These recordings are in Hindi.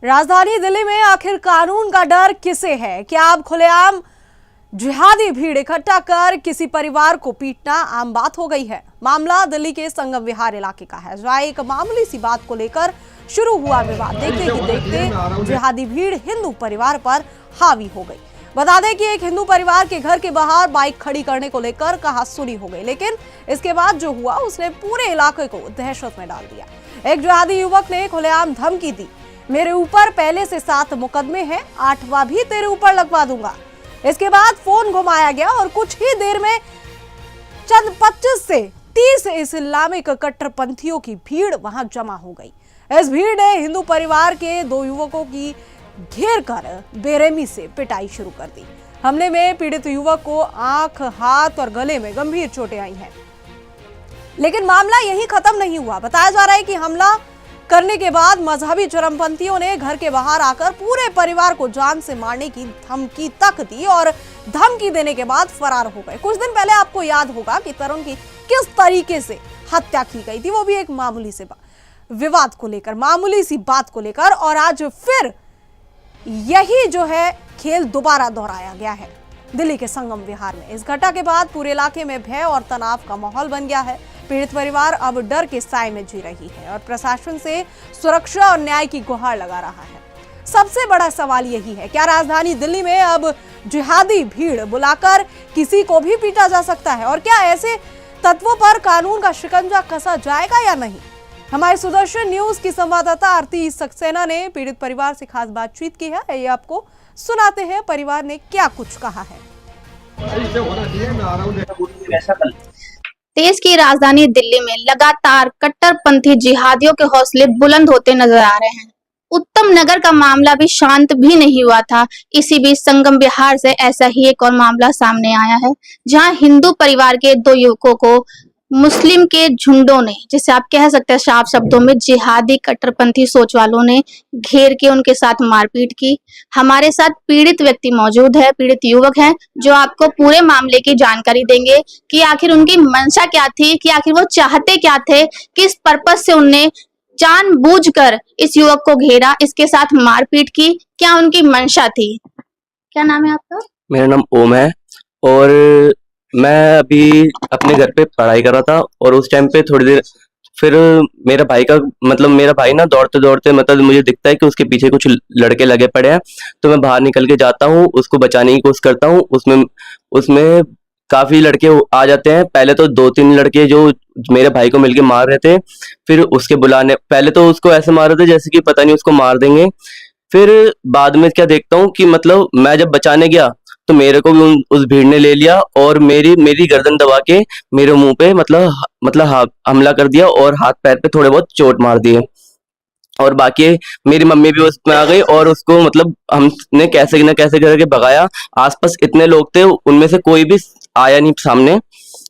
राजधानी दिल्ली में आखिर कानून का डर किसे है? क्या अब खुलेआम जिहादी भीड़ इकट्ठा कर किसी परिवार को पीटना आम बात हो गई है? मामला दिल्ली के संगम विहार इलाके का है, जहां एक मामूली सी बात को लेकर शुरू हुआ विवाद देखते ही देखते जिहादी भीड़ हिंदू परिवार पर हावी हो गई। बता दें कि एक हिंदू परिवार के घर के बाहर बाइक खड़ी करने को लेकर कहासुनी हो गई, लेकिन इसके बाद जो हुआ उसने पूरे इलाके को दहशत में डाल दिया। एक जिहादी युवक ने खुलेआम धमकी दी, मेरे ऊपर पहले से 7 मुकदमे हैं, 8वां भी तेरे ऊपर लगवा दूंगा। इसके बाद फोन घुमाया गया और कुछ ही देर में चंद 25 से 30 इस्लामिक कट्टरपंथियों की भीड़ वहां जमा हो गई। इस भीड़ ने हिंदू परिवार के 2 युवकों की घेर कर बेरहमी से पिटाई शुरू कर दी। हमले में पीड़ित युवक को आंख, हाथ और गले में गंभीर चोटें आई हैं। लेकिन मामला यहीं खत्म नहीं हुआ। बताया जा रहा है कि हमला करने के बाद मजहबी चरमपंथियों ने घर के बाहर आकर पूरे परिवार को जान से मारने की धमकी तक दी और धमकी देने के बाद फरार हो गए। कुछ दिन पहले आपको याद होगा कि तरुण की किस तरीके से हत्या की गई थी, वो भी एक मामूली से विवाद को लेकर, मामूली सी बात को लेकर। और आज फिर यही जो है खेल दोबारा दोहराया गया है दिल्ली के संगम विहार में। इस घटना के बाद पूरे इलाके में भय और तनाव का माहौल बन गया है। पीड़ित परिवार अब डर के साए में जी रही है और प्रशासन से सुरक्षा और न्याय की गुहार लगा रहा है। सबसे बड़ा सवाल यही है, क्या राजधानी दिल्ली में अब जिहादी भीड़ बुलाकर किसी को भी पीटा जा सकता है? और क्या ऐसे तत्वों पर कानून का शिकंजा कसा जाएगा या नहीं? हमारे सुदर्शन न्यूज की संवाददाता आरती सक्सेना ने पीड़ित परिवार से खास बातचीत की है। ये आपको सुनाते हैं परिवार ने क्या कुछ कहा है। देश की राजधानी दिल्ली में लगातार कट्टरपंथी जिहादियों के हौसले बुलंद होते नजर आ रहे हैं। उत्तम नगर का मामला भी शांत भी नहीं हुआ था। इसी बीच संगम विहार से ऐसा ही एक और मामला सामने आया है, जहां हिंदू परिवार के 2 युवकों को मुस्लिम के झुंडों ने, जिसे आप कह सकते हैं साफ शब्दों में जिहादी कट्टरपंथी सोच वालों ने घेर के उनके साथ मारपीट की। हमारे साथ पीड़ित व्यक्ति मौजूद है, पीड़ित युवक हैं, जो आपको पूरे मामले की जानकारी देंगे कि आखिर उनकी मंशा क्या थी, कि आखिर वो चाहते क्या थे, किस पर्पस से उनने जानबूझकर इस युवक को घेरा, इसके साथ मारपीट की, क्या उनकी मंशा थी। क्या नाम है आपका? मेरा नाम ओम है और मैं अभी अपने घर पे पढ़ाई कर रहा था और उस टाइम पे थोड़ी देर फिर मेरा भाई ना दौड़ते दौड़ते मुझे दिखता है कि उसके पीछे कुछ लड़के लगे पड़े हैं। तो मैं बाहर निकल के जाता हूँ, उसको बचाने की कोशिश करता हूँ। उसमें काफी लड़के आ जाते हैं। पहले तो 2-3 लड़के जो मेरे भाई को मिलके मार रहे थे, फिर उसके बुलाने पहले तो उसको ऐसे मार रहे थे जैसे कि पता नहीं उसको मार देंगे। फिर बाद में क्या देखता हूँ कि मैं जब बचाने गया तो मेरे को भी उस भीड़ ने ले लिया और मेरी गर्दन दबा के मेरे मुंह पे हमला कर दिया और हाथ पैर पे थोड़े बहुत चोट मार दिए। और बाकी मेरी मम्मी भी उसमें आ गई और उसको हमने कैसे न कैसे करके भगाया। आसपास इतने लोग थे, उनमें से कोई भी आया नहीं सामने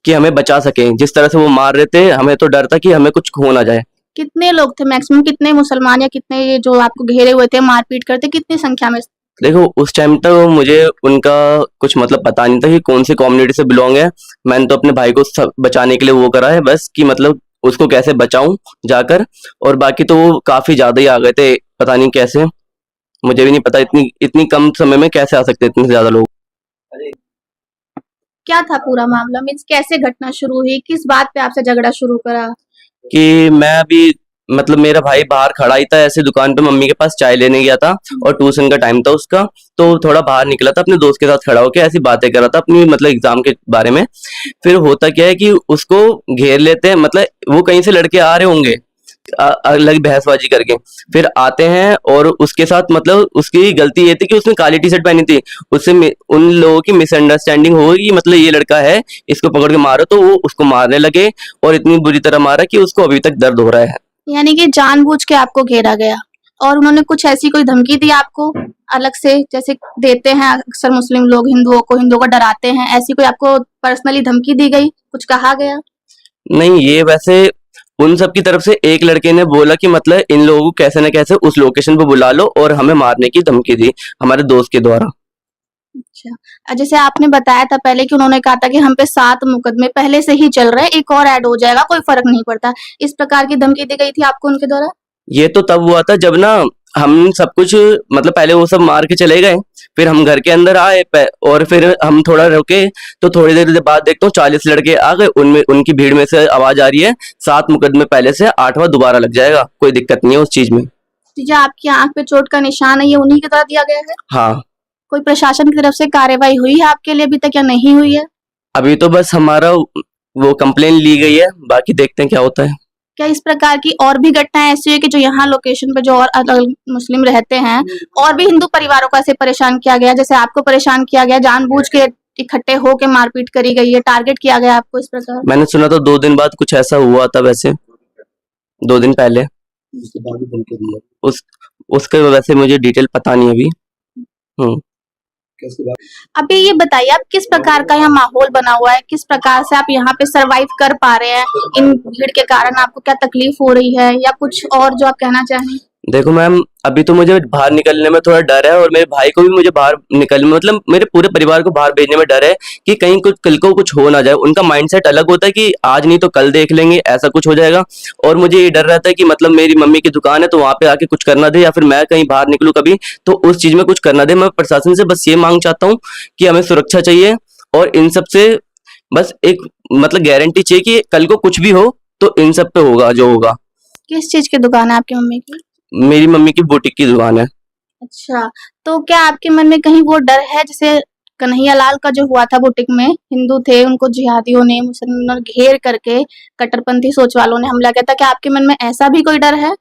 कि हमें बचा सके। जिस तरह से वो मार रहे थे, हमें तो डर था कि हमें कुछ हो ना जाए। कितने लोग थे मैक्सिमम? कितने मुसलमान या कितने ये जो आपको घेरे हुए थे, मारपीट करते, कितनी संख्या में? देखो, उस टाइम तक मुझे उनका कुछ पता नहीं था कि कौन सी कम्युनिटी से बिलोंग है। मैंने तो अपने भाई को बचाने के लिए वो करा है बस, कि उसको कैसे बचाऊं जाकर। और बाकी तो वो काफी ज्यादा ही आ गए थे, पता नहीं कैसे, मुझे भी नहीं पता इतनी कम समय में कैसे आ सकते इतने ज्यादा लोग। क्या था पूरा मामला में? कैसे घटना शुरू हुई? किस बात पे आपसे झगड़ा शुरू करा? कि मैं अभी मेरा भाई बाहर खड़ा ही था ऐसे दुकान पे, मम्मी के पास चाय लेने गया था और ट्यूशन का टाइम था उसका, तो थोड़ा बाहर निकला था, अपने दोस्त के साथ खड़ा होकर ऐसी बातें कर रहा था अपनी एग्जाम के बारे में। फिर होता क्या है कि उसको घेर लेते हैं, वो कहीं से लड़के आ रहे होंगे अलग बहसबाजी करके, फिर आते हैं और उसके साथ उसकी गलती ये थी कि उसने काली टी शर्ट पहनी थी। उससे उन लोगों की मिसअंडरस्टैंडिंग हो गई कि ये लड़का है, इसको पकड़ के मारो, तो वो उसको मारने लगे और इतनी बुरी तरह मारा कि उसको अभी तक दर्द हो रहा है। यानी कि जानबूझ के आपको घेरा गया। और उन्होंने कुछ ऐसी कोई धमकी दी आपको अलग से, जैसे देते हैं अक्सर मुस्लिम लोग हिंदुओं को डराते हैं, ऐसी कोई आपको पर्सनली धमकी दी गई, कुछ कहा गया? नहीं, ये वैसे उन सब की तरफ से एक लड़के ने बोला कि इन लोगों को कैसे न कैसे उस लोकेशन पे बुला लो, और हमें मारने की धमकी दी हमारे दोस्त के द्वारा। अच्छा, जैसे आपने बताया था पहले कि उन्होंने कहा था कि हम पे 7 मुकदमे पहले से ही चल रहे हैं, एक और ऐड हो जाएगा, कोई फर्क नहीं पड़ता, इस प्रकार की धमकी दी गई थी आपको उनके द्वारा? ये तो तब हुआ था जब हम सब कुछ मतलब पहले वो सब मार के चले गए, फिर हम घर के अंदर आए और फिर हम थोड़ा रुके तो थोड़ी देर बाद देखता हूँ 40 लड़के आ गए, उनमें उनकी भीड़ में से आवाज आ रही है 7 मुकदमे पहले से, 8वां दोबारा लग जाएगा, कोई दिक्कत नहीं है उस चीज में। तो जो आपकी आंख पे चोट का निशान है ये उन्हीं की तरह दिया गया है? हाँ, कोई प्रशासन की तरफ से कार्रवाई हुई है आपके लिए अभी तक या नहीं हुई है? अभी तो बस हमारा वो कंप्लेन ली गई है, बाकी देखते हैं क्या होता है। क्या इस प्रकार की और भी घटनाएं ऐसी है कि जो यहाँ लोकेशन पे जो और अलग मुस्लिम रहते हैं और भी हिंदू परिवारों को ऐसे परेशान किया गया जैसे आपको परेशान किया गया, जानबूझ के इकट्ठे होके मारपीट करी गई है, टारगेट किया गया आपको इस प्रकार? मैंने सुना तो 2 दिन बाद कुछ ऐसा हुआ था, वैसे 2 दिन पहले। उसके बाद भी धमकी दी है। उसके वैसे मुझे डिटेल पता नहीं अभी। अभी ये बताइए आप किस प्रकार का यहाँ माहौल बना हुआ है, किस प्रकार से आप यहाँ पे सरवाइव कर पा रहे हैं? इन भीड़ के कारण आपको क्या तकलीफ हो रही है या कुछ और जो आप कहना चाहें? देखो मैम, अभी तो मुझे बाहर निकलने में थोड़ा डर है और मेरे भाई को भी मुझे बाहर निकलने मतलब मेरे पूरे परिवार को बाहर भेजने में डर है कि कहीं कुछ कल को कुछ हो ना जाए। उनका माइंडसेट अलग होता है कि आज नहीं तो कल देख लेंगे, ऐसा कुछ हो जाएगा। और मुझे ये डर रहता है कि मतलब मेरी मम्मी की दुकान है तो वहां पे आके कुछ करना दे, या फिर मैं कहीं बाहर निकलूं कभी तो उस चीज में कुछ करना दे। मैं प्रशासन से बस ये मांग चाहता हूँ कि हमें सुरक्षा चाहिए और इन सब से बस एक मतलब गारंटी चाहिए कि कल को कुछ भी हो तो इन सब पे होगा जो होगा। किस चीज की दुकान है आपकी मम्मी की? मेरी मम्मी की बुटीक की दुकान है। अच्छा, तो क्या आपके मन में कहीं वो डर है जैसे कन्हैया लाल का जो हुआ था बुटीक में, हिंदू थे उनको जिहादियों ने मुसलमानों ने घेर करके कट्टरपंथी सोच वालों ने हमला किया था, क्या आपके मन में ऐसा भी कोई डर है?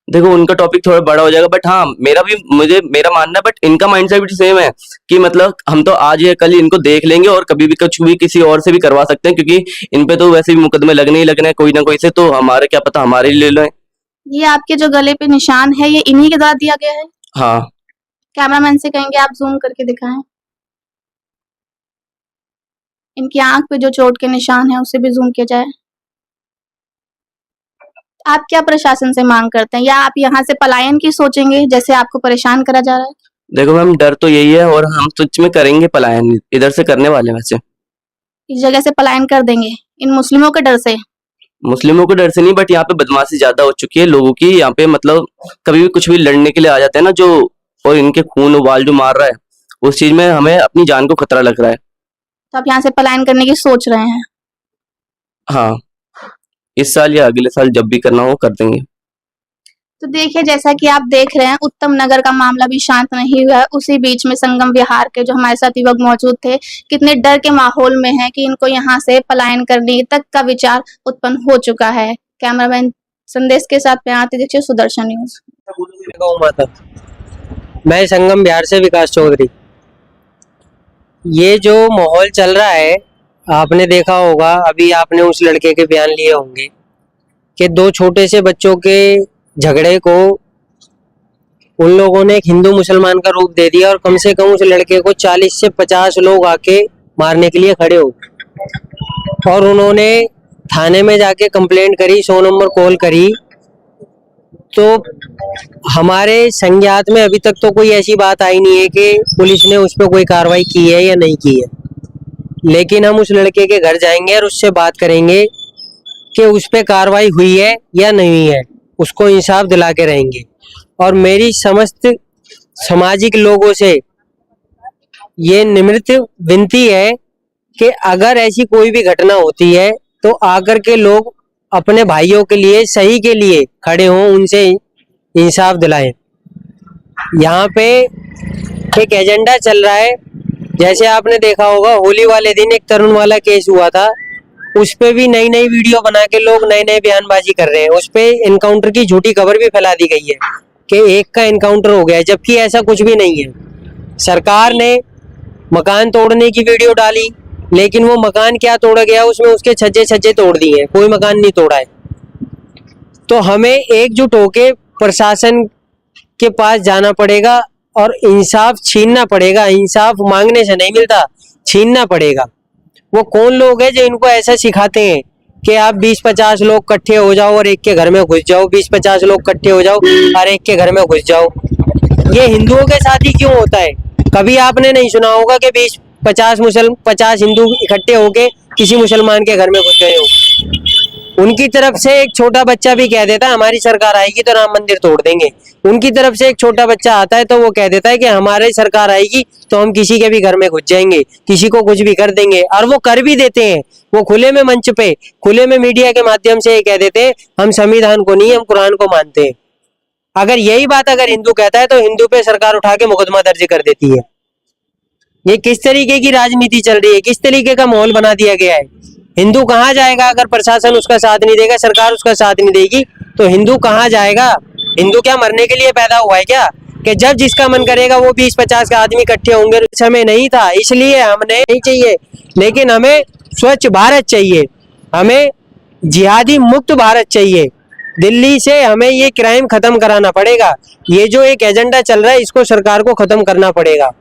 देखो उनका टॉपिक थोड़ा बड़ा हो जाएगा, बट हाँ मेरा मानना है, बट इनका माइंडसेट भी सेम है कि मतलब हम तो आज या कल ही इनको देख लेंगे और कभी भी कुछ भी किसी और से भी करवा सकते हैं, क्योंकि इन पे तो वैसे भी मुकदमे लगने ही लगने हैं कोई ना कोई से, तो हमारे क्या पता हमारे ही ले लो। ये आपके जो गले पे निशान है ये इन्हीं के द्वारा दिया गया है? हाँ। कैमरामैन से कहेंगे आप जूम करके दिखाएं। इनकी आंख पे जो चोट के निशान है उसे भी जूम किया जाए। आप क्या प्रशासन से मांग करते हैं या आप यहाँ से पलायन की सोचेंगे जैसे आपको परेशान करा जा रहा है? देखो मैम, डर तो यही है और हम सच में करेंगे पलायन, इधर से करने वाले हैं वैसे। इस जगह से पलायन कर देंगे इन मुस्लिमों के डर से? मुस्लिमों को डर से नहीं, बट यहाँ पे बदमाशी ज्यादा हो चुकी है लोगों की। यहाँ पे मतलब कभी भी कुछ भी लड़ने के लिए आ जाते हैं ना जो, और इनके खून उबाल जो मार रहा है उस चीज में हमें अपनी जान को खतरा लग रहा है। तो आप यहाँ से पलायन करने की सोच रहे हैं? हाँ, इस साल या अगले साल जब भी करना हो कर देंगे। तो देखिए जैसा कि आप देख रहे हैं उत्तम नगर का मामला भी शांत नहीं हुआ है। उसी बीच में संगम विहार के जो हमारे साथ युवक मौजूद थे कितने डर के माहौल में है कि इनको यहाँ से पलायन करने तक का विचार उत्पन्न हो चुका है। कैमरामैन संदेश के साथ मैं आरती दीक्षित, सुदर्शन न्यूज। मैं संगम बिहार से विकास चौधरी। ये जो माहौल चल रहा है आपने देखा होगा, अभी आपने उस लड़के के बयान लिए होंगे कि 2 छोटे से बच्चों के झगड़े को उन लोगों ने एक हिंदू मुसलमान का रूप दे दिया और कम से कम उस लड़के को 40 से 50 लोग आके मारने के लिए खड़े हो और उन्होंने थाने में जाके कंप्लेंट करी, 100 नंबर कॉल करी। तो हमारे संज्ञात में अभी तक तो कोई ऐसी बात आई नहीं है कि पुलिस ने उस पर कोई कार्रवाई की है या नहीं की है, लेकिन हम उस लड़के के घर जाएंगे और उससे बात करेंगे कि उस पर कार्रवाई हुई है या नहीं हुई है, उसको इंसाफ दिला के रहेंगे। और मेरी समस्त सामाजिक लोगों से ये निम्रत विनती है कि अगर ऐसी कोई भी घटना होती है तो आकर के लोग अपने भाइयों के लिए, सही के लिए खड़े हों, उनसे इंसाफ दिलाएं। यहाँ पे एक एजेंडा चल रहा है, जैसे आपने देखा होगा होली वाले दिन एक तरुण वाला केस हुआ था, उस पे भी नई नई वीडियो बना के लोग नई नई बयानबाजी कर रहे हैं। उस पे एनकाउंटर की झूठी खबर भी फैला दी गई है कि एक का एनकाउंटर हो गया है, जबकि ऐसा कुछ भी नहीं है। सरकार ने मकान तोड़ने की वीडियो डाली, लेकिन वो मकान क्या तोड़ा गया, उसमें उसके छज्जे तोड़ दिए हैं, कोई मकान नहीं तोड़ा है। तो हमें एकजुट होके प्रशासन के पास जाना पड़ेगा और इंसाफ छीनना पड़ेगा। इंसाफ मांगने से नहीं मिलता, छीनना पड़ेगा। वो कौन लोग हैं जो इनको ऐसा सिखाते हैं कि आप 20-50 लोग इकट्ठे हो जाओ और एक के घर में घुस जाओ, 20-50 लोग इकट्ठे हो जाओ और एक के घर में घुस जाओ। ये हिंदुओं के साथ ही क्यों होता है? कभी आपने नहीं सुना होगा कि 20-50 हिंदू इकट्ठे होके किसी मुसलमान के घर में घुस गए हो। उनकी तरफ से एक छोटा बच्चा भी कह देता है हमारी सरकार आएगी तो राम मंदिर तोड़ देंगे। उनकी तरफ से एक छोटा बच्चा आता है तो वो कह देता है कि हमारी सरकार आएगी तो हम किसी के भी घर में घुस जाएंगे, किसी को कुछ भी कर देंगे, और वो कर भी देते हैं। वो खुले में मंच पे, खुले में मीडिया के माध्यम से ये कह देते हैं हम संविधान को नहीं, हम कुरान को मानते हैं। अगर यही बात अगर हिंदू कहता है तो हिंदू पे सरकार उठा के मुकदमा दर्ज कर देती है। ये किस तरीके की राजनीति चल रही है, किस तरीके का माहौल बना दिया गया है। हिंदू कहाँ जाएगा अगर प्रशासन उसका साथ नहीं देगा, सरकार उसका साथ नहीं देगी, तो हिंदू कहाँ जाएगा। हिंदू क्या मरने के लिए पैदा हुआ है क्या, कि जब जिसका मन करेगा वो 20-50 का आदमी इकट्ठे होंगे। समय नहीं था, इसलिए हमने नहीं चाहिए, लेकिन हमें स्वच्छ भारत चाहिए, हमें जिहादी मुक्त भारत चाहिए। दिल्ली से हमें ये क्राइम खत्म कराना पड़ेगा। ये जो एक एजेंडा चल रहा है इसको सरकार को खत्म करना पड़ेगा।